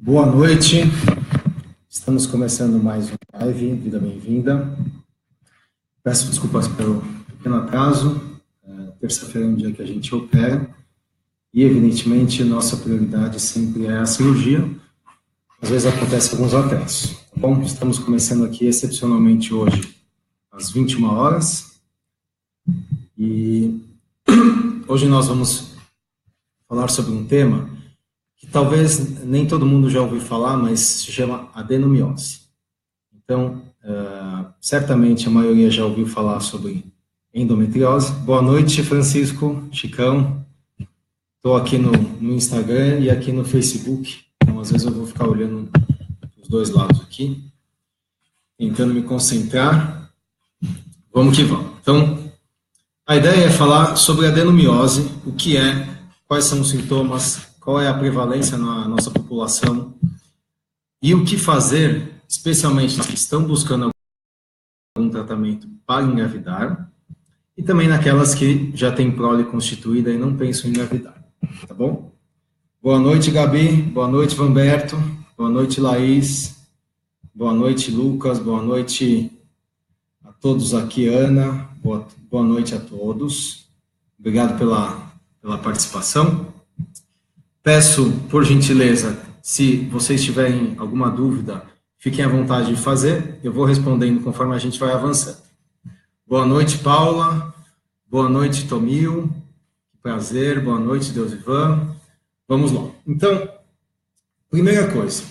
Boa noite, estamos começando mais um live, vida bem-vinda. Peço desculpas pelo pequeno atraso, terça-feira é um dia que a gente opera e, evidentemente, nossa prioridade sempre é a cirurgia. Às vezes acontece alguns atrasos, tá bom? Estamos começando aqui excepcionalmente hoje, às 21 horas, e hoje nós vamos falar sobre um tema que talvez nem todo mundo já ouviu falar, mas se chama adenomiose. Então, certamente a maioria já ouviu falar sobre endometriose. Boa noite, Francisco, Chicão. Estou aqui no Instagram e aqui no Facebook, então às vezes eu vou ficar olhando os dois lados aqui, tentando me concentrar. Vamos que vamos. Então, a ideia é falar sobre adenomiose, o que é, quais são os sintomas, qual é a prevalência na nossa população e o que fazer, especialmente os que estão buscando algum tratamento para engravidar e também naquelas que já têm prole constituída e não pensam em engravidar, tá bom? Boa noite, Gabi, boa noite, Vanberto, boa noite, Laís, boa noite, Lucas, boa noite a todos aqui, Ana, boa noite a todos, obrigado pela participação. Peço, por gentileza, se vocês tiverem alguma dúvida, fiquem à vontade de fazer, eu vou respondendo conforme a gente vai avançando. Boa noite, Paula, boa noite, Tomil, prazer, boa noite, Deusivan. Vamos lá. Então, primeira coisa,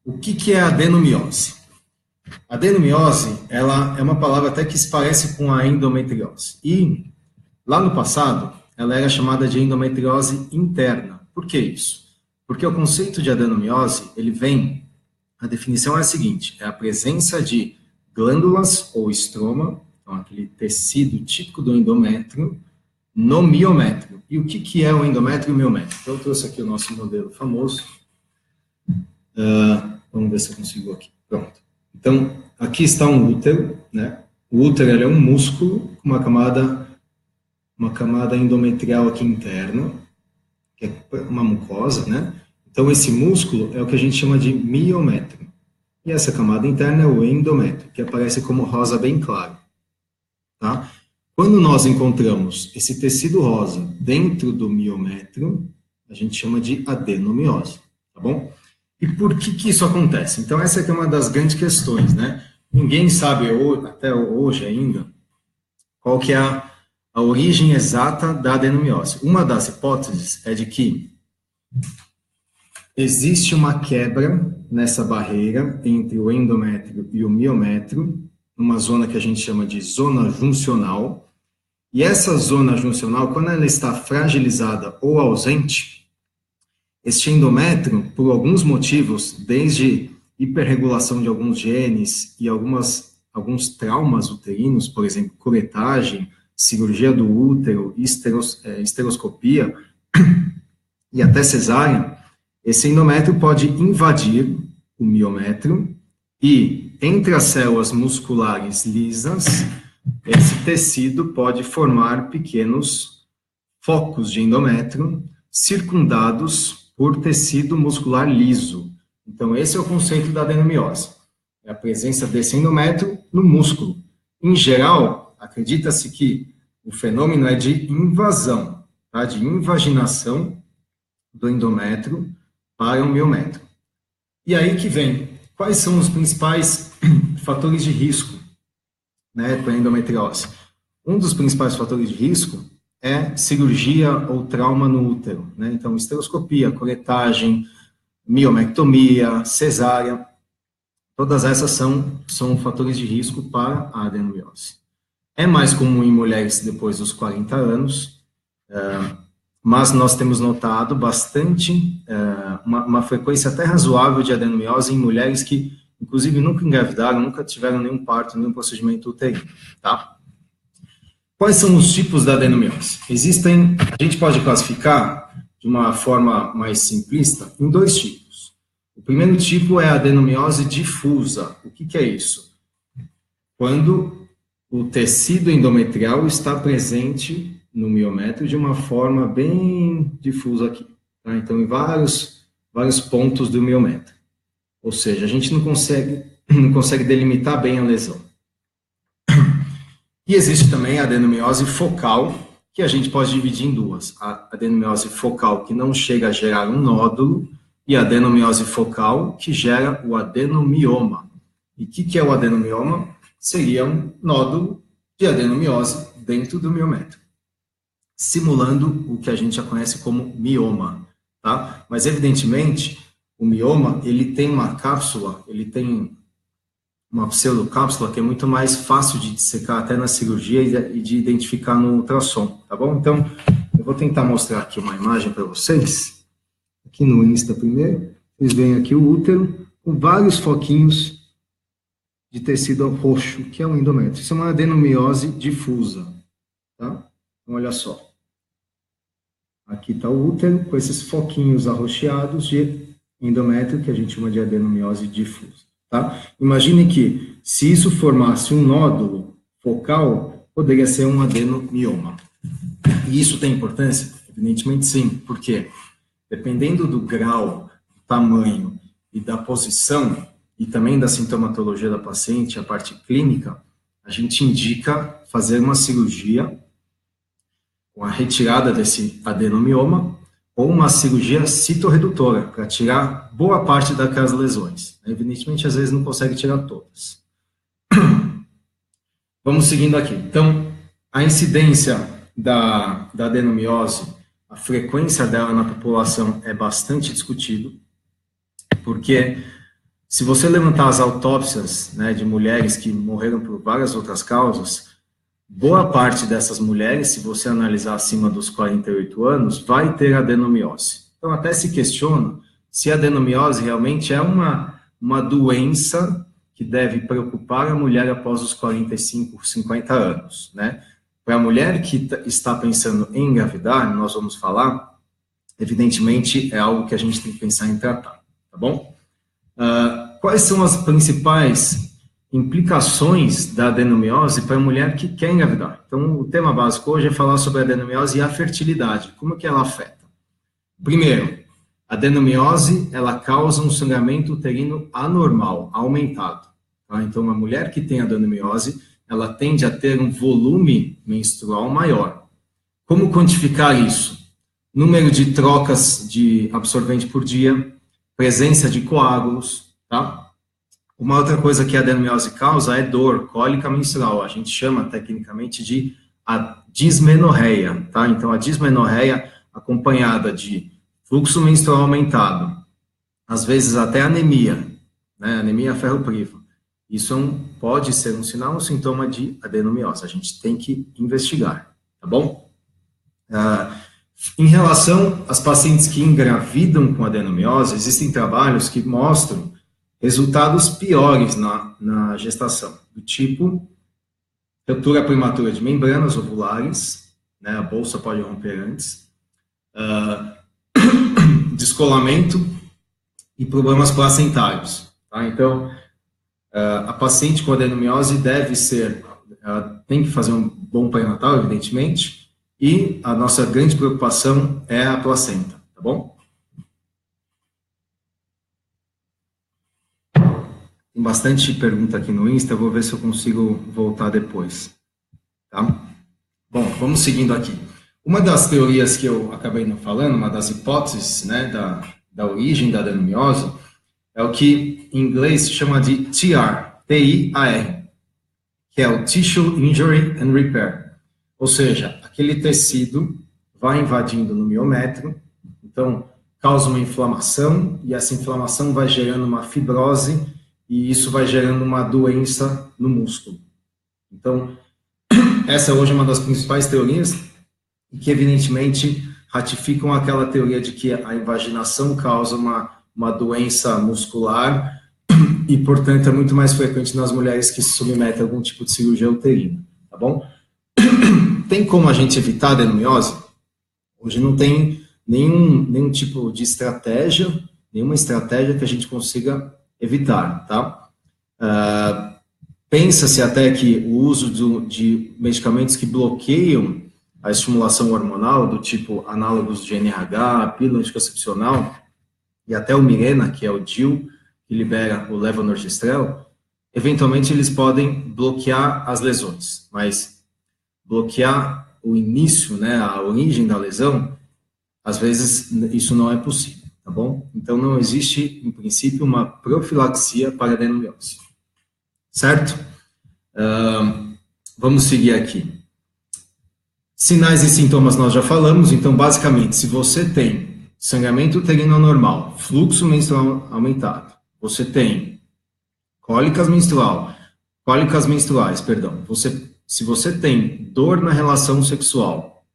o que é a adenomiose? A adenomiose, ela é uma palavra até que se parece com a endometriose. E, lá no passado, ela era chamada de endometriose interna. Por que isso? Porque o conceito de adenomiose, ele vem, a definição é a seguinte, é a presença de glândulas ou estroma, então aquele tecido típico do endométrio, no miométrio. E o que é o endométrio e o miométrio? Então eu trouxe aqui o nosso modelo famoso. Vamos ver se eu consigo aqui. Pronto. Então, aqui está um útero, né? O útero ele é um músculo com uma camada endometrial aqui interna, que é uma mucosa, né? Então, esse músculo é o que a gente chama de miométrio. E essa camada interna é o endométrio, que aparece como rosa bem claro. Tá? Quando nós encontramos esse tecido rosa dentro do miométrio, a gente chama de adenomiose, tá bom? E por que isso acontece? Então, essa aqui é uma das grandes questões, né? Ninguém sabe, até hoje ainda, qual que é a origem exata da adenomiose. Uma das hipóteses é de que existe uma quebra nessa barreira entre o endométrio e o miométrio, uma zona que a gente chama de zona juncional, e essa zona juncional, quando ela está fragilizada ou ausente, este endométrio, por alguns motivos, desde hiperregulação de alguns genes e alguns traumas uterinos, por exemplo, curetagem, cirurgia do útero, esteroscopia e até cesárea, esse endométrio pode invadir o miométrio e, entre as células musculares lisas, esse tecido pode formar pequenos focos de endométrio circundados por tecido muscular liso. Então, esse é o conceito da adenomiose. É a presença desse endométrio no músculo. Em geral, acredita-se que o fenômeno é de invasão, tá? De invaginação do endométrio para o miométrio. E aí que vem, quais são os principais fatores de risco, né, para a endometriose? Um dos principais fatores de risco é cirurgia ou trauma no útero, né? Então, esteroscopia, curetagem, miomectomia, cesárea, todas essas são fatores de risco para a adenomiose. É mais comum em mulheres depois dos 40 anos, mas nós temos notado bastante, uma frequência até razoável de adenomiose em mulheres que, inclusive, nunca engravidaram, nunca tiveram nenhum parto, nenhum procedimento uterino, tá? Quais são os tipos da adenomiose? A gente pode classificar, de uma forma mais simplista, em dois tipos. O primeiro tipo é a adenomiose difusa. O que é isso? Quando o tecido endometrial está presente no miométrio de uma forma bem difusa aqui. Tá? Então, em vários vários pontos do miométrio. Ou seja, a gente não consegue delimitar bem a lesão. E existe também a adenomiose focal, que a gente pode dividir em duas. A adenomiose focal, que não chega a gerar um nódulo, e a adenomiose focal, que gera o adenomioma. E o que é o adenomioma? Seria um nódulo de adenomiose dentro do miométrio, simulando o que a gente já conhece como mioma, tá? Mas, evidentemente, o mioma, ele tem uma cápsula, ele tem uma pseudocápsula que é muito mais fácil de dissecar até na cirurgia e de identificar no ultrassom, tá bom? Então, eu vou tentar mostrar aqui uma imagem para vocês, aqui no Insta primeiro. Vocês veem aqui o útero com vários foquinhos de tecido roxo, que é um endométrio. Isso é uma adenomiose difusa, tá? Então, olha só. Aqui está o útero com esses foquinhos arroxeados de endométrio, que a gente chama de adenomiose difusa. Tá? Imagine que, se isso formasse um nódulo focal, poderia ser um adenomioma. E isso tem importância? Evidentemente sim. Por quê? Dependendo do grau, do tamanho e da posição, e também da sintomatologia da paciente, a parte clínica, a gente indica fazer uma cirurgia com a retirada desse adenomioma, ou uma cirurgia citorredutora, para tirar boa parte daquelas lesões. Evidentemente, às vezes não consegue tirar todas. Vamos seguindo aqui. Então, a incidência da adenomiose, a frequência dela na população é bastante discutido, porque se você levantar as autópsias, né, de mulheres que morreram por várias outras causas, boa parte dessas mulheres, se você analisar acima dos 48 anos, vai ter adenomiose. Então, até se questiona se a adenomiose realmente é uma doença que deve preocupar a mulher após os 45, 50 anos, né? Para a mulher que está pensando em engravidar, nós vamos falar, evidentemente, é algo que a gente tem que pensar em tratar, tá bom? Quais são as principais implicações da adenomiose para a mulher que quer engravidar? Então, o tema básico hoje é falar sobre a adenomiose e a fertilidade. Como que ela afeta? Primeiro, a adenomiose, ela causa um sangramento uterino anormal, aumentado. Tá? Então, uma mulher que tem adenomiose, ela tende a ter um volume menstrual maior. Como quantificar isso? Número de trocas de absorvente por dia, presença de coágulos, tá? Uma outra coisa que a adenomiose causa é dor, cólica menstrual. A gente chama tecnicamente de a dismenorreia, tá? Então, a dismenorreia acompanhada de fluxo menstrual aumentado, às vezes até anemia, né? Anemia ferropriva. Isso pode ser um sinal, um sintoma de adenomiose. A gente tem que investigar, tá bom? Em relação às pacientes que engravidam com adenomiose, existem trabalhos que mostram resultados piores na gestação, do tipo ruptura prematura de membranas ovulares, né, a bolsa pode romper antes, descolamento e problemas placentários. Tá? Então, a paciente com adenomiose tem que fazer um bom pré-natal, evidentemente, e a nossa grande preocupação é a placenta, tá bom? Tem bastante pergunta aqui no Insta, eu vou ver se eu consigo voltar depois, tá? Bom, vamos seguindo aqui. Uma das teorias que eu acabei não falando, uma das hipóteses, né, da origem da adenomiose, é o que em inglês se chama de TR, T-I-A-R, que é o Tissue Injury and Repair. Ou seja, aquele tecido vai invadindo no miométrio, então causa uma inflamação, e essa inflamação vai gerando uma fibrose, e isso vai gerando uma doença no músculo. Então, essa hoje é uma das principais teorias, e que evidentemente ratificam aquela teoria de que a invaginação causa uma doença muscular, e, portanto, é muito mais frequente nas mulheres que se submetem a algum tipo de cirurgia uterina, tá bom? Tem como a gente evitar a adenomiose? Hoje não tem nenhum tipo de estratégia, nenhuma estratégia que a gente consiga evitar, tá? Pensa-se até que o uso de medicamentos que bloqueiam a estimulação hormonal, do tipo análogos de GnRH, pílula anticoncepcional, e até o Mirena, que é o DIL, que libera o levonorgestrel, eventualmente eles podem bloquear as lesões, mas bloquear o início, né, a origem da lesão, às vezes isso não é possível, tá bom? Então não existe, em princípio, uma profilaxia para adenomiose, certo? Vamos seguir aqui. Sinais e sintomas nós já falamos, então basicamente, se você tem sangramento uterino anormal, fluxo menstrual aumentado, você tem cólicas menstruais, perdão, se você tem dor na relação sexual,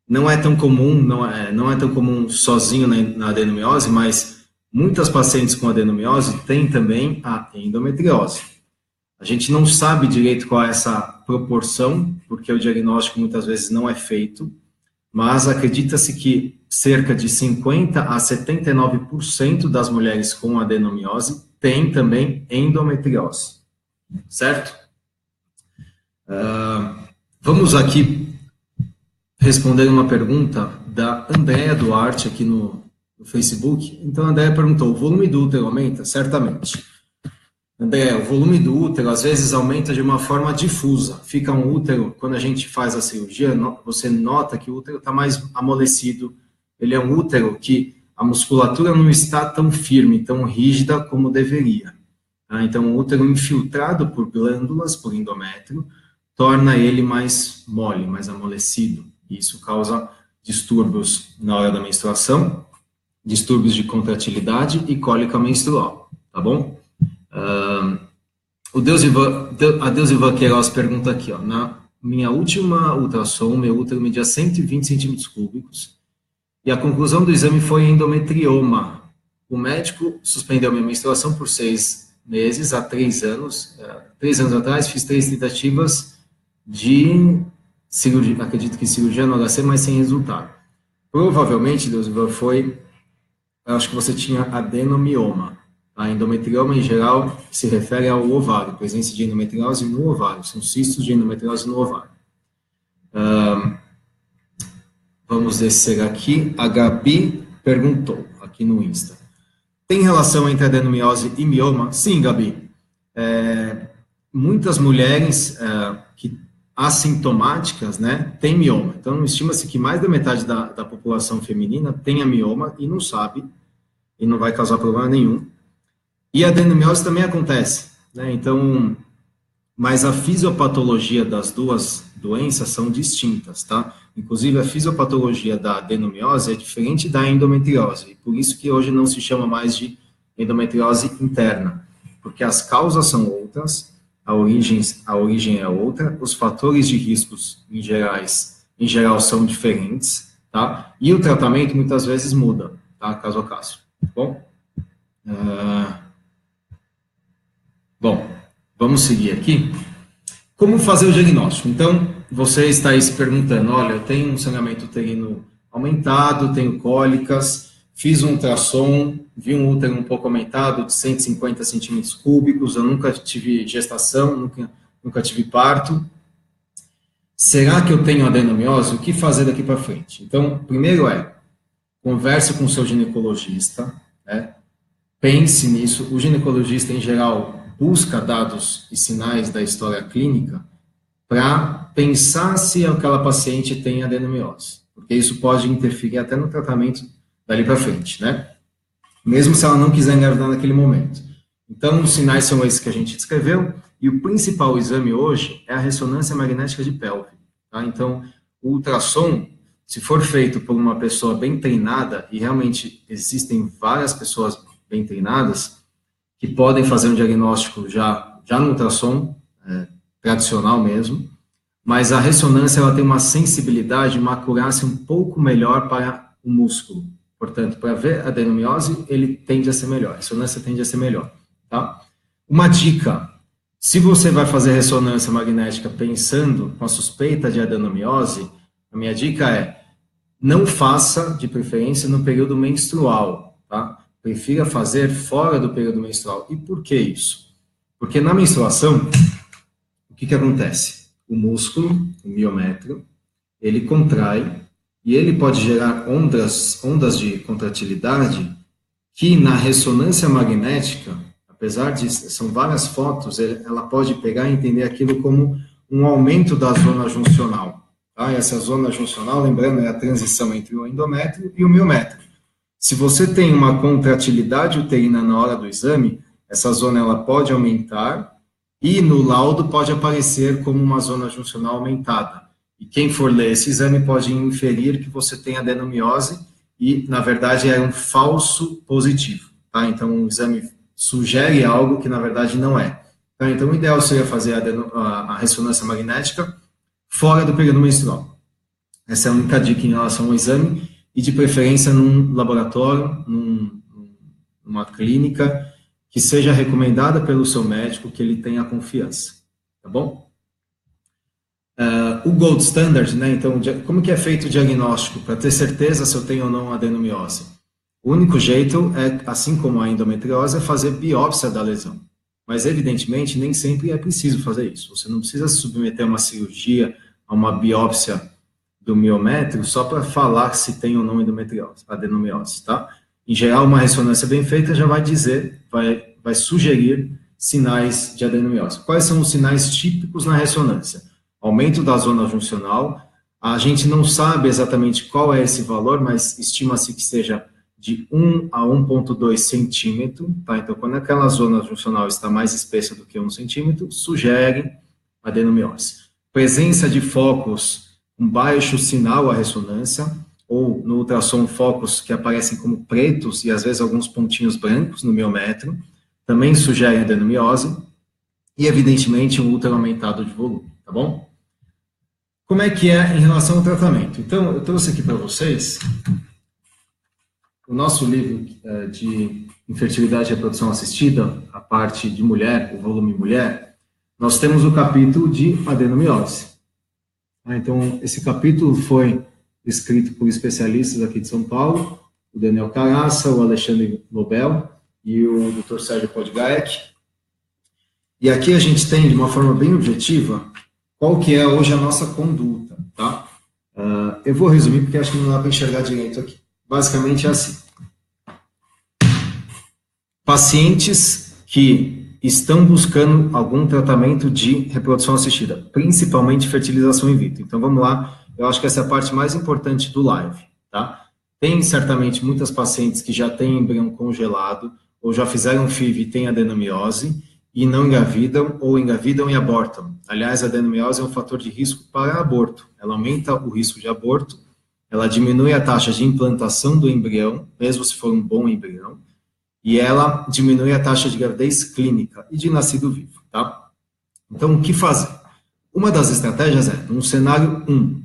não é tão comum, não é tão comum sozinho na adenomiose, mas muitas pacientes com adenomiose têm também a endometriose. A gente não sabe direito qual é essa proporção, porque o diagnóstico muitas vezes não é feito, mas acredita-se que cerca de 50% a 79% das mulheres com adenomiose têm também endometriose, certo? Vamos aqui responder uma pergunta da Andréa Duarte aqui no Facebook. Então, a Andréa perguntou, o volume do útero aumenta? Certamente. André, o volume do útero às vezes aumenta de uma forma difusa. Fica um útero, quando a gente faz a cirurgia, você nota que o útero está mais amolecido. Ele é um útero que a musculatura não está tão firme, tão rígida como deveria. Tá? Então, o útero infiltrado por glândulas, por endométrio, torna ele mais mole, mais amolecido. E isso causa distúrbios na hora da menstruação, distúrbios de contratilidade e cólica menstrual, tá bom? A Deusivan Queiroz pergunta aqui, ó, na minha última ultrassom, meu útero media 120 centímetros cúbicos e a conclusão do exame foi endometrioma. O médico suspendeu minha menstruação por 6 meses, há 3 anos. 3 anos atrás, fiz 3 tentativas de cirurgia, acredito que cirurgia no HC, mas sem resultado. Provavelmente, Deusivan, eu acho que você tinha adenomioma. A endometrioma, em geral, se refere ao ovário, presença de endometriose no ovário, são cistos de endometriose no ovário. Vamos descer aqui. A Gabi perguntou, aqui no Insta. Tem relação entre adenomiose e mioma? Sim, Gabi. Muitas mulheres assintomáticas, né, têm mioma. Então, estima-se que mais da metade da população feminina tenha mioma e não sabe, e não vai causar problema nenhum. E a adenomiose também acontece, né? Então, mas a fisiopatologia das duas doenças são distintas, tá? Inclusive, a fisiopatologia da adenomiose é diferente da endometriose, por isso que hoje não se chama mais de endometriose interna, porque as causas são outras, a origem é outra, os fatores de riscos em geral são diferentes, tá? E o tratamento muitas vezes muda, tá? Caso a caso, tá bom? Bom, vamos seguir aqui. Como fazer o diagnóstico? Então, você está aí se perguntando, olha, eu tenho um sangramento uterino aumentado, tenho cólicas, fiz um ultrassom, vi um útero um pouco aumentado, de 150 centímetros cúbicos, eu nunca tive gestação, nunca tive parto. Será que eu tenho adenomiose? O que fazer daqui para frente? Então, primeiro converse com o seu ginecologista, né? Pense nisso. O ginecologista, em geral, busca dados e sinais da história clínica para pensar se aquela paciente tem adenomiose, porque isso pode interferir até no tratamento dali para frente, né? Mesmo se ela não quiser engravidar naquele momento. Então, os sinais são esses que a gente descreveu, e o principal exame hoje é a ressonância magnética de pelve, tá? Então, o ultrassom, se for feito por uma pessoa bem treinada, e realmente existem várias pessoas bem treinadas, que podem fazer um diagnóstico já no ultrassom, tradicional mesmo, mas a ressonância ela tem uma sensibilidade, uma acurácia um pouco melhor para o músculo. Portanto, para ver a adenomiose, ele tende a ser melhor, a ressonância tende a ser melhor. Tá? Uma dica, se você vai fazer ressonância magnética pensando com a suspeita de adenomiose, a minha dica é, não faça, de preferência, no período menstrual, tá? Prefira fazer fora do período menstrual. E por que isso? Porque na menstruação, o que acontece? O músculo, o miométrio, ele contrai e ele pode gerar ondas de contratilidade que na ressonância magnética, apesar de são várias fotos, ela pode pegar e entender aquilo como um aumento da zona juncional. Tá? Essa zona juncional, lembrando, é a transição entre o endométrio e o miométrio. Se você tem uma contratilidade uterina na hora do exame, essa zona ela pode aumentar e no laudo pode aparecer como uma zona juncional aumentada. E quem for ler esse exame pode inferir que você tem adenomiose e, na verdade, é um falso positivo. Tá? Então, o exame sugere algo que, na verdade, não é. Tá? Então, o ideal seria fazer a ressonância magnética fora do período menstrual. Essa é a única dica em relação ao exame e, de preferência, num laboratório, numa clínica que seja recomendada pelo seu médico, que ele tenha confiança. Tá bom? O gold standard, né? Então, como que é feito o diagnóstico para ter certeza se eu tenho ou não adenomiose? O único jeito é, assim como a endometriose, é fazer biópsia da lesão. Mas, evidentemente, nem sempre é preciso fazer isso. Você não precisa se submeter a uma cirurgia, a uma biópsia do miométrio, só para falar se tem ou não endometriose, adenomiose, tá? Em geral, uma ressonância bem feita já vai dizer, vai sugerir sinais de adenomiose. Quais são os sinais típicos na ressonância? Aumento da zona juncional. A gente não sabe exatamente qual é esse valor, mas estima-se que seja de 1 a 1,2 centímetro, tá? Então, quando aquela zona juncional está mais espessa do que 1 centímetro, sugere adenomiose. Presença de focos com baixo sinal à ressonância, ou no ultrassom focos que aparecem como pretos e às vezes alguns pontinhos brancos no miométrio, também sugere adenomiose, e evidentemente um útero aumentado de volume, tá bom? Como é que é em relação ao tratamento? Então, eu trouxe aqui para vocês o nosso livro de infertilidade e reprodução assistida, a parte de mulher, o volume mulher. Nós temos o capítulo de adenomiose. Então, esse capítulo foi escrito por especialistas aqui de São Paulo, o Daniel Caraça, o Alexandre Lobel e o Dr. Sérgio Podgaek. E aqui a gente tem, de uma forma bem objetiva, qual que é hoje a nossa conduta, tá? Eu vou resumir porque acho que não dá para enxergar direito aqui. Basicamente é assim. Pacientes que estão buscando algum tratamento de reprodução assistida, principalmente fertilização in vitro. Então vamos lá, eu acho que essa é a parte mais importante do live, tá? Tem certamente muitas pacientes que já têm embrião congelado, ou já fizeram FIV e têm adenomiose, e não engravidam, ou engravidam e abortam. Aliás, a adenomiose é um fator de risco para aborto. Ela aumenta o risco de aborto, ela diminui a taxa de implantação do embrião, mesmo se for um bom embrião, e ela diminui a taxa de gravidez clínica e de nascido vivo, tá? Então, o que fazer? Uma das estratégias é, no cenário 1, o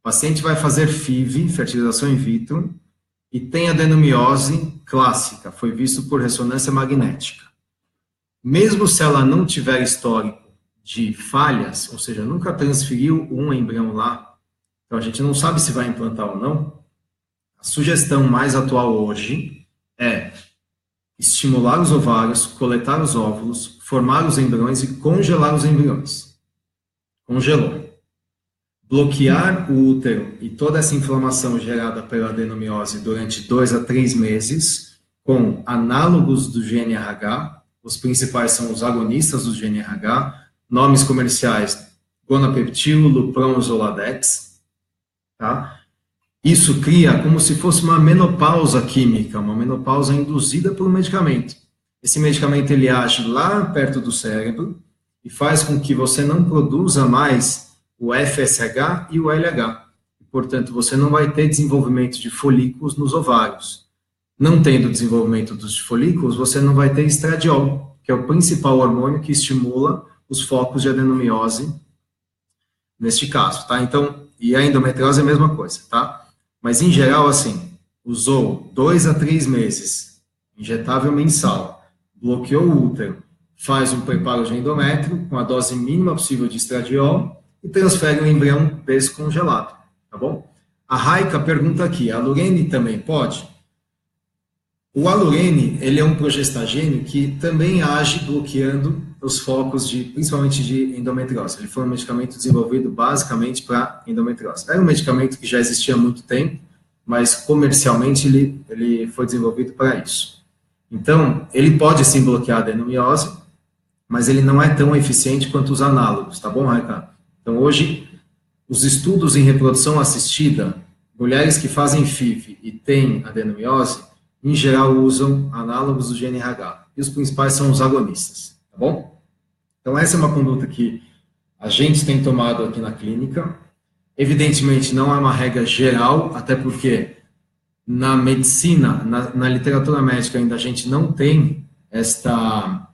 paciente vai fazer FIV, fertilização in vitro, e tem adenomiose clássica, foi visto por ressonância magnética. Mesmo se ela não tiver histórico de falhas, ou seja, nunca transferiu um embrião lá, então a gente não sabe se vai implantar ou não, a sugestão mais atual hoje é estimular os ovários, coletar os óvulos, formar os embriões e congelar os embriões. Congelou. Bloquear o útero e toda essa inflamação gerada pela adenomiose durante 2 a 3 meses com análogos do GnRH. Os principais são os agonistas do GnRH, nomes comerciais Gonapeptil, Lupron, Zoladex, tá? Isso cria como se fosse uma menopausa química, uma menopausa induzida por um medicamento. Esse medicamento ele age lá perto do cérebro e faz com que você não produza mais o FSH e o LH. Portanto, você não vai ter desenvolvimento de folículos nos ovários. Não tendo desenvolvimento dos folículos, você não vai ter estradiol, que é o principal hormônio que estimula os focos de adenomiose neste caso, tá? Então, e a endometriose é a mesma coisa, tá? Mas, em geral, assim, usou 2 a 3 meses, injetável mensal, bloqueou o útero, faz um preparo de endométrio com a dose mínima possível de estradiol e transfere o embrião descongelado, tá bom? A Raika pergunta aqui, a Lorene também pode? O alurene, ele é um progestagênio que também age bloqueando os focos, principalmente de endometriose. Ele foi um medicamento desenvolvido basicamente para endometriose. Era um medicamento que já existia há muito tempo, mas comercialmente ele foi desenvolvido para isso. Então, ele pode sim bloquear a adenomiose, mas ele não é tão eficiente quanto os análogos, tá bom, Raika? Então, hoje, os estudos em reprodução assistida, mulheres que fazem FIV e têm adenomiose, em geral usam análogos do GNRH, e os principais são os agonistas, tá bom? Então, essa é uma conduta que a gente tem tomado aqui na clínica. Evidentemente, não é uma regra geral, até porque na medicina, na literatura médica ainda a gente não tem esta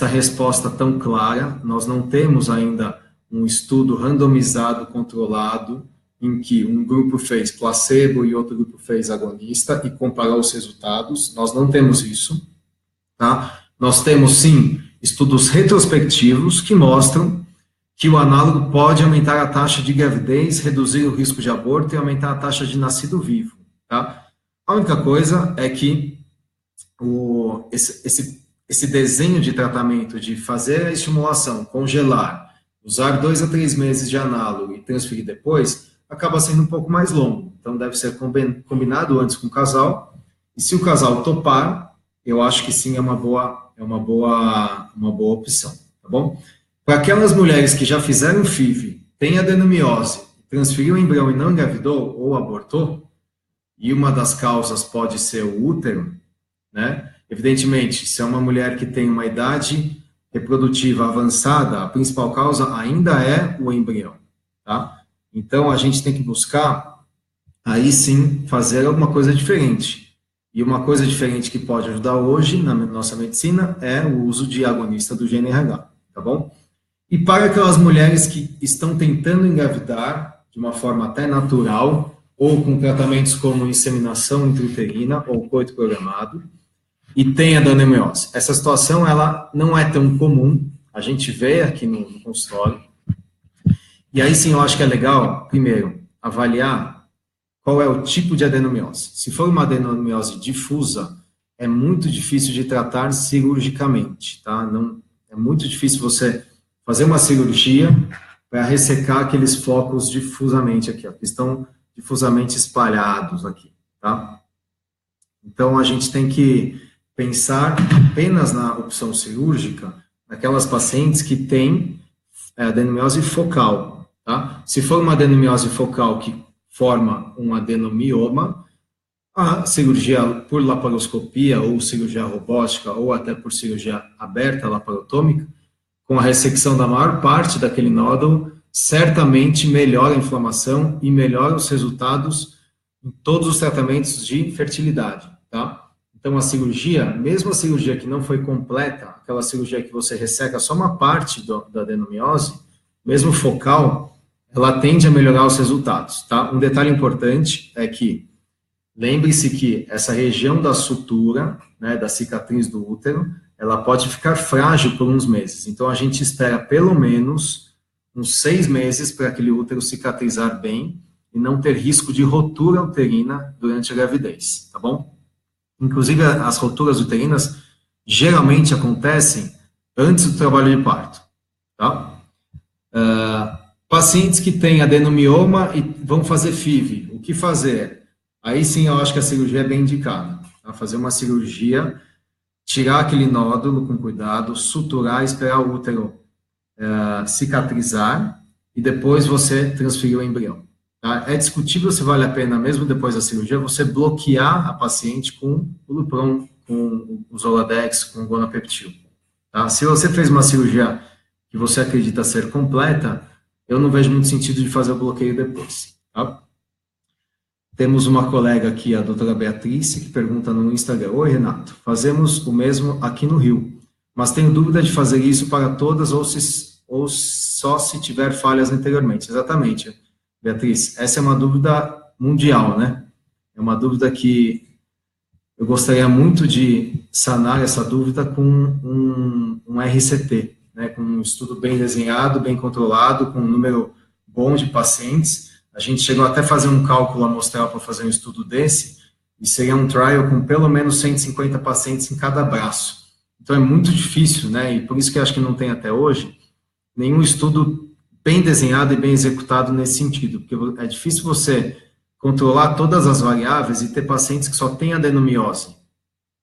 resposta tão clara. Nós não temos ainda um estudo randomizado, controlado, em que um grupo fez placebo e outro grupo fez agonista e comparou os resultados. Nós não temos isso, tá? Nós temos, sim, estudos retrospectivos que mostram que o análogo pode aumentar a taxa de gravidez, reduzir o risco de aborto e aumentar a taxa de nascido vivo, tá? A única coisa é que esse desenho de tratamento de fazer a estimulação, congelar, usar 2 a 3 meses de análogo e transferir depois, acaba sendo um pouco mais longo. Então, deve ser combinado antes com o casal. E se o casal topar, eu acho que sim, é uma boa opção, tá bom? Para aquelas mulheres que já fizeram FIV, têm adenomiose, transferiu o embrião e não engravidou ou abortou, e uma das causas pode ser o útero, né? Evidentemente, se é uma mulher que tem uma idade reprodutiva avançada, a principal causa ainda é o embrião, tá? Então, a gente tem que buscar, aí sim, fazer alguma coisa diferente. E uma coisa diferente que pode ajudar hoje, na nossa medicina, é o uso de agonista do GNRH, tá bom? E para aquelas mulheres que estão tentando engravidar, de uma forma até natural, ou com tratamentos como inseminação intrauterina ou coito programado, e tem adenomiose. Essa situação, ela não é tão comum, a gente vê aqui no consultório. E aí sim, eu acho que é legal, primeiro, avaliar qual é o tipo de adenomiose. Se for uma adenomiose difusa, é muito difícil de tratar cirurgicamente, tá? Não, é muito difícil você fazer uma cirurgia para ressecar aqueles focos difusamente aqui, ó, que estão difusamente espalhados aqui, tá? Então, a gente tem que pensar apenas na opção cirúrgica, naquelas pacientes que têm adenomiose focal, tá? Se for uma adenomiose focal que forma um adenomioma, a cirurgia por laparoscopia ou cirurgia robótica ou até por cirurgia aberta laparotômica, com a ressecção da maior parte daquele nódulo, certamente melhora a inflamação e melhora os resultados em todos os tratamentos de fertilidade, tá? Então, a cirurgia, mesmo a cirurgia que não foi completa, aquela cirurgia que você resseca só uma parte da adenomiose, mesmo focal, ela tende a melhorar os resultados, tá? Um detalhe importante é que, lembre-se que essa região da sutura, né, da cicatriz do útero, ela pode ficar frágil por uns meses. Então, a gente espera pelo menos uns 6 meses para aquele útero cicatrizar bem e não ter risco de rotura uterina durante a gravidez, tá bom? Inclusive, as roturas uterinas geralmente acontecem antes do trabalho de parto, tá? Pacientes que têm adenomioma e vão fazer FIV, o que fazer? Aí sim, eu acho que a cirurgia é bem indicada, tá? Fazer uma cirurgia, tirar aquele nódulo com cuidado, suturar, esperar o útero cicatrizar e depois você transferir o embrião. Tá? É discutível se vale a pena, mesmo depois da cirurgia, você bloquear a paciente com o Lupron, com o Zoladex, com o Gonapeptil. Tá? Se você fez uma cirurgia que você acredita ser completa, eu não vejo muito sentido de fazer o bloqueio depois. Tá? Temos uma colega aqui, a doutora Beatriz, que pergunta no Instagram: oi, Renato, fazemos o mesmo aqui no Rio, mas tenho dúvida de fazer isso para todas ou só se tiver falhas anteriormente. Exatamente, Beatriz, essa é uma dúvida mundial, né? É uma dúvida que eu gostaria muito de sanar essa dúvida com um RCT, né? Com um estudo bem desenhado, bem controlado, com um número bom de pacientes. A gente chegou até a fazer um cálculo amostral para fazer um estudo desse, e seria um trial com pelo menos 150 pacientes em cada braço. Então é muito difícil, né? E por isso que eu acho que não tem até hoje nenhum estudo bem desenhado e bem executado nesse sentido, porque é difícil você controlar todas as variáveis e ter pacientes que só têm adenomiose,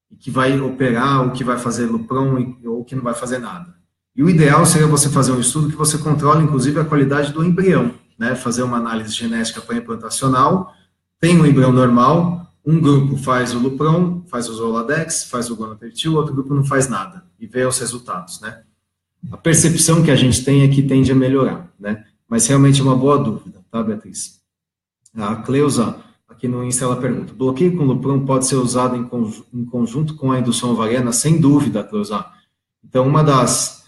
e que vai operar, ou que vai fazer Lupron, ou que não vai fazer nada. E o ideal seria você fazer um estudo que você controle, inclusive, a qualidade do embrião, né? Fazer uma análise genética pré-implantacional, tem um embrião normal, um grupo faz o Lupron, faz o Zoladex, faz o Gonapeptil, outro grupo não faz nada, e vê os resultados, né? A percepção que a gente tem é que tende a melhorar, né? Mas realmente é uma boa dúvida, tá, Beatriz? A Cleusa, aqui no Insta, ela pergunta, bloqueio com Lupron pode ser usado em conjunto com a indução ovariana? Sem dúvida, Cleusa. Então, uma das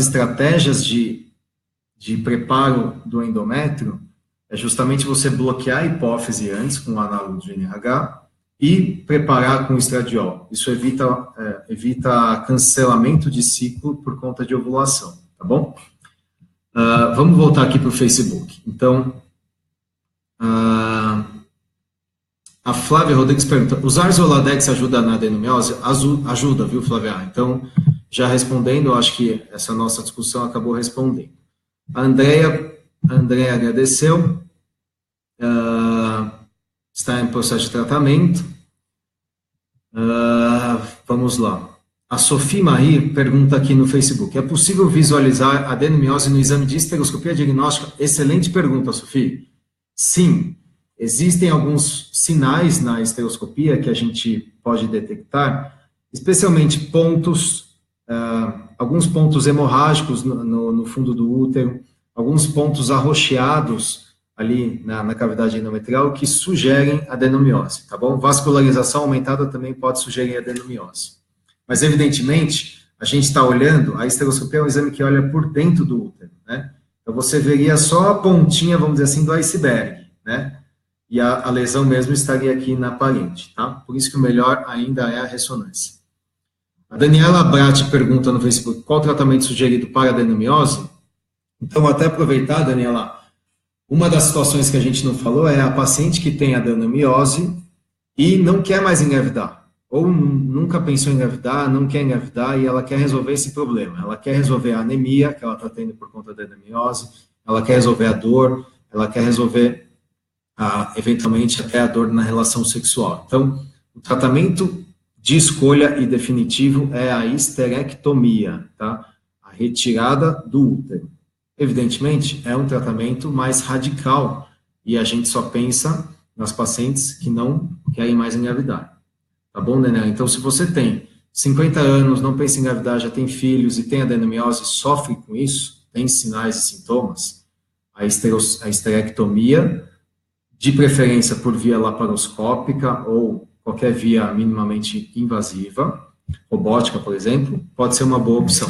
estratégias de preparo do endométrio é justamente você bloquear a hipófise antes com o análogo de NRH e preparar com o estradiol. Isso evita cancelamento de ciclo por conta de ovulação, tá bom? Vamos voltar aqui para o Facebook. Então, a Flávia Rodrigues pergunta, usar Zoladex ajuda na adenomiose? Ajuda, viu, Flávia? Então, já respondendo, eu acho que essa nossa discussão acabou respondendo. A Andrea agradeceu, está em processo de tratamento. Vamos lá. A Sophie Marie pergunta aqui no Facebook, é possível visualizar adenomiose no exame de esteroscopia diagnóstica? Excelente pergunta, Sophie. Sim, existem alguns sinais na esteroscopia que a gente pode detectar, especialmente alguns pontos hemorrágicos no fundo do útero, alguns pontos arroxeados ali na cavidade endometrial que sugerem adenomiose, tá bom? Vascularização aumentada também pode sugerir adenomiose. Mas, evidentemente, a gente está olhando, a esteroscopia é um exame que olha por dentro do útero, né? Então, você veria só a pontinha, vamos dizer assim, do iceberg, né? E a lesão mesmo estaria aqui na parede, tá? Por isso que o melhor ainda é a ressonância. A Daniela Bratti pergunta no Facebook, qual o tratamento sugerido para adenomiose? Então, até aproveitar, Daniela, uma das situações que a gente não falou é a paciente que tem adenomiose e não quer mais engravidar, ou nunca pensou em engravidar, não quer engravidar e ela quer resolver esse problema. Ela quer resolver a anemia que ela está tendo por conta da adenomiose, ela quer resolver a dor, ela quer resolver, eventualmente, até a dor na relação sexual. Então, o tratamento de escolha e definitivo é a histerectomia, tá? A retirada do útero. Evidentemente, é um tratamento mais radical e a gente só pensa nas pacientes que não querem mais engravidar. Tá bom, Daniela? Então, se você tem 50 anos, não pensa em engravidar, já tem filhos e tem adenomiose, sofre com isso, tem sinais e sintomas, a histerectomia, de preferência por via laparoscópica ou qualquer via minimamente invasiva, robótica, por exemplo, pode ser uma boa opção,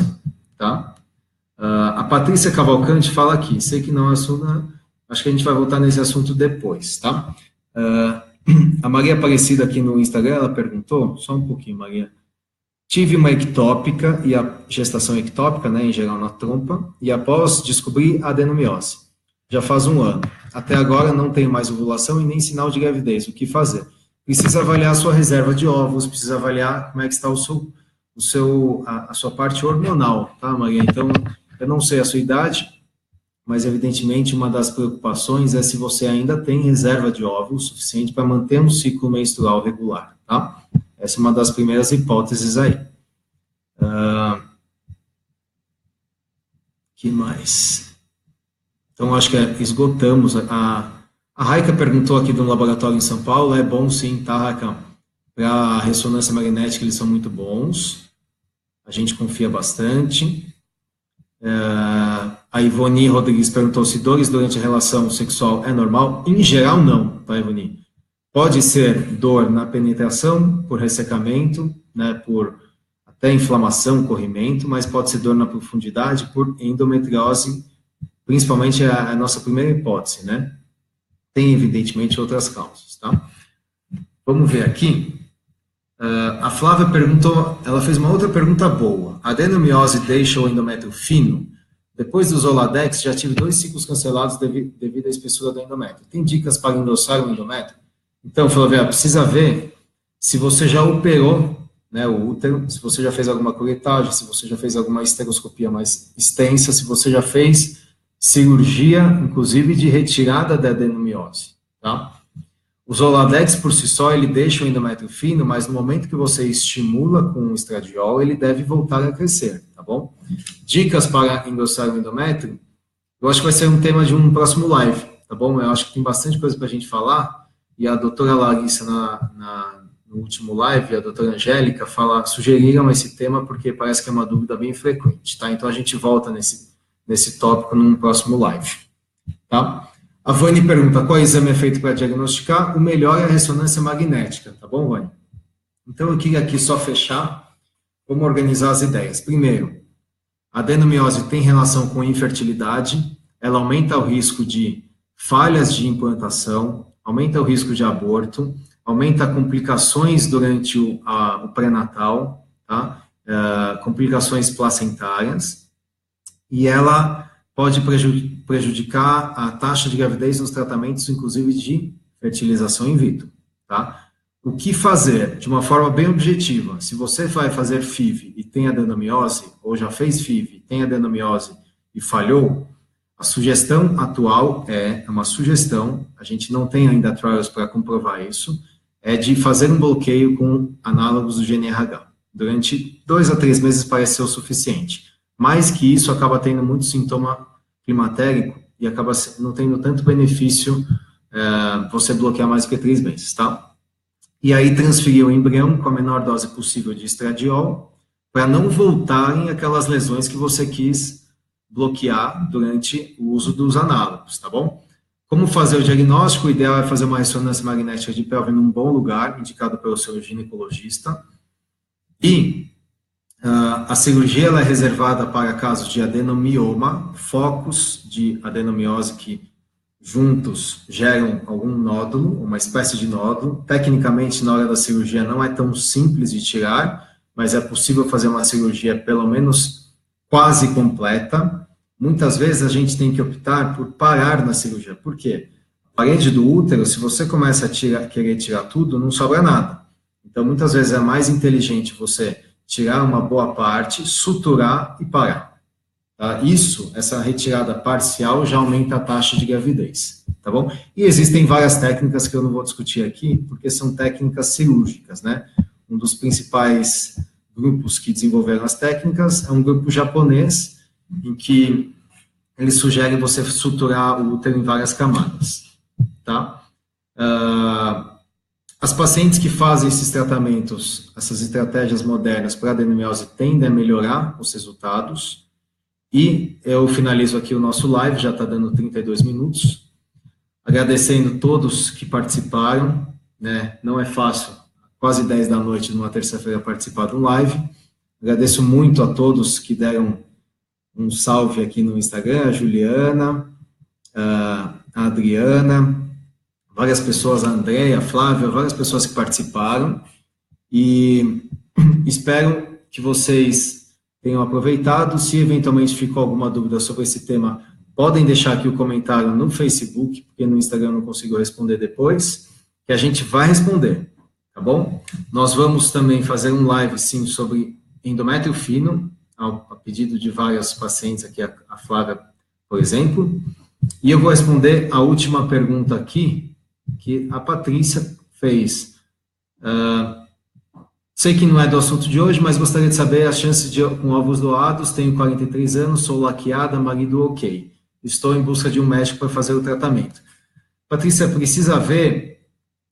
tá? A Patrícia Cavalcante fala aqui, sei que não é assunto, acho que a gente vai voltar nesse assunto depois, tá? A Maria Aparecida aqui no Instagram, ela perguntou, só um pouquinho, Maria, tive uma ectópica, e a gestação ectópica, né, em geral na trompa, e após descobri a adenomiose, já faz 1 ano, até agora não tenho mais ovulação e nem sinal de gravidez, o que fazer? Precisa avaliar a sua reserva de óvulos, precisa avaliar como é que está a sua parte hormonal, tá, Maria? Então, eu não sei a sua idade, mas, evidentemente, uma das preocupações é se você ainda tem reserva de óvulos suficiente para manter um ciclo menstrual regular, tá? Essa é uma das primeiras hipóteses aí. Que mais? Então, acho que esgotamos. A Raika perguntou aqui do laboratório em São Paulo, é bom sim, tá, Raika? Para a ressonância magnética, eles são muito bons, a gente confia bastante. A Ivone Rodrigues perguntou se dores durante a relação sexual é normal. Em geral, não, tá, Ivone? Pode ser dor na penetração, por ressecamento, né, por até inflamação, corrimento, mas pode ser dor na profundidade por endometriose, principalmente a nossa primeira hipótese, né? Tem, evidentemente, outras causas, tá? Vamos ver aqui. A Flávia perguntou, ela fez uma outra pergunta boa. A adenomiose deixa o endométrio fino? Depois do Zoladex, já tive 2 ciclos cancelados devido à espessura do endométrio. Tem dicas para endossar o endométrio? Então, Flávia, precisa ver se você já operou, né, o útero, se você já fez alguma curetagem, se você já fez alguma esteroscopia mais extensa, se você já fez cirurgia, inclusive, de retirada da adenomiose, tá? O Zoladex, por si só, ele deixa o endométrio fino, mas no momento que você estimula com o estradiol, ele deve voltar a crescer, tá bom? Dicas para engrossar o endométrio, eu acho que vai ser um tema de um próximo live, tá bom? Eu acho que tem bastante coisa para a gente falar, e a doutora Larissa, no último live, a doutora Angélica, sugeriram esse tema porque parece que é uma dúvida bem frequente, tá? Então a gente volta nesse tópico num próximo live, tá? A Vani pergunta, qual exame é feito para diagnosticar? O melhor é a ressonância magnética, tá bom, Vani? Então eu queria aqui só fechar, vamos organizar as ideias. Primeiro, a adenomiose tem relação com infertilidade, ela aumenta o risco de falhas de implantação, aumenta o risco de aborto, aumenta complicações durante o pré-natal, tá? Complicações placentárias, e ela pode prejudicar a taxa de gravidez nos tratamentos, inclusive de fertilização in vitro, tá? O que fazer? De uma forma bem objetiva, se você vai fazer FIV e tem adenomiose, ou já fez FIV, tem adenomiose e falhou, a sugestão atual é uma sugestão, a gente não tem ainda trials para comprovar isso, é de fazer um bloqueio com análogos do GNRH. Durante 2 a 3 meses parece ser o suficiente. Mais que isso, acaba tendo muito sintoma climatérico e acaba não tendo tanto benefício você bloquear mais do que 3 meses, tá? E aí transferir o embrião com a menor dose possível de estradiol para não voltarem aquelas lesões que você quis bloquear durante o uso dos análogos, tá bom? Como fazer o diagnóstico? O ideal é fazer uma ressonância magnética de pelve num bom lugar, indicado pelo seu ginecologista. E a cirurgia ela é reservada para casos de adenomioma, focos de adenomiose que juntos geram algum nódulo, uma espécie de nódulo. Tecnicamente, na hora da cirurgia, não é tão simples de tirar, mas é possível fazer uma cirurgia pelo menos quase completa. Muitas vezes a gente tem que optar por parar na cirurgia. Por quê? A parede do útero, se você começa a querer tirar tudo, não sobra nada. Então, muitas vezes é mais inteligente você tirar uma boa parte, suturar e parar. Tá? Essa retirada parcial já aumenta a taxa de gravidez, tá bom? E existem várias técnicas que eu não vou discutir aqui, porque são técnicas cirúrgicas, né? Um dos principais grupos que desenvolveram as técnicas é um grupo japonês, em que eles sugerem você suturar o útero em várias camadas, tá? As pacientes que fazem esses tratamentos, essas estratégias modernas para adenomiose tendem a melhorar os resultados. E eu finalizo aqui o nosso live, já está dando 32 minutos, agradecendo todos que participaram, né? Não é fácil, quase 10 da noite, numa terça-feira, participar de um live. Agradeço muito a todos que deram um salve aqui no Instagram, a Juliana, a Adriana, várias pessoas, a Andréia, a Flávia, várias pessoas que participaram, e espero que vocês tenham aproveitado. Se eventualmente ficou alguma dúvida sobre esse tema, podem deixar aqui o comentário no Facebook, porque no Instagram eu não consigo responder depois, que a gente vai responder, tá bom? Nós vamos também fazer um live, sim, sobre endométrio fino, a pedido de vários pacientes aqui, a Flávia, por exemplo, e eu vou responder a última pergunta aqui, que a Patrícia fez. Sei que não é do assunto de hoje, mas gostaria de saber as chances com ovos doados. Tenho 43 anos, sou laqueada, marido ok. Estou em busca de um médico para fazer o tratamento. Patrícia, precisa ver,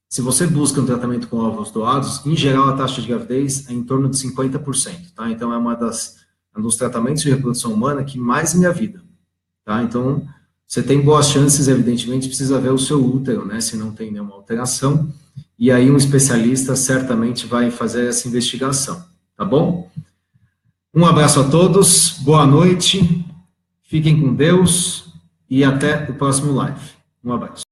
se você busca um tratamento com ovos doados, em geral a taxa de gravidez é em torno de 50%, tá? Então é um dos tratamentos de reprodução humana que mais me vida, tá? Então, você tem boas chances, evidentemente, precisa ver o seu útero, né? Se não tem nenhuma alteração. E aí um especialista certamente vai fazer essa investigação, tá bom? Um abraço a todos, boa noite, fiquem com Deus e até o próximo live. Um abraço.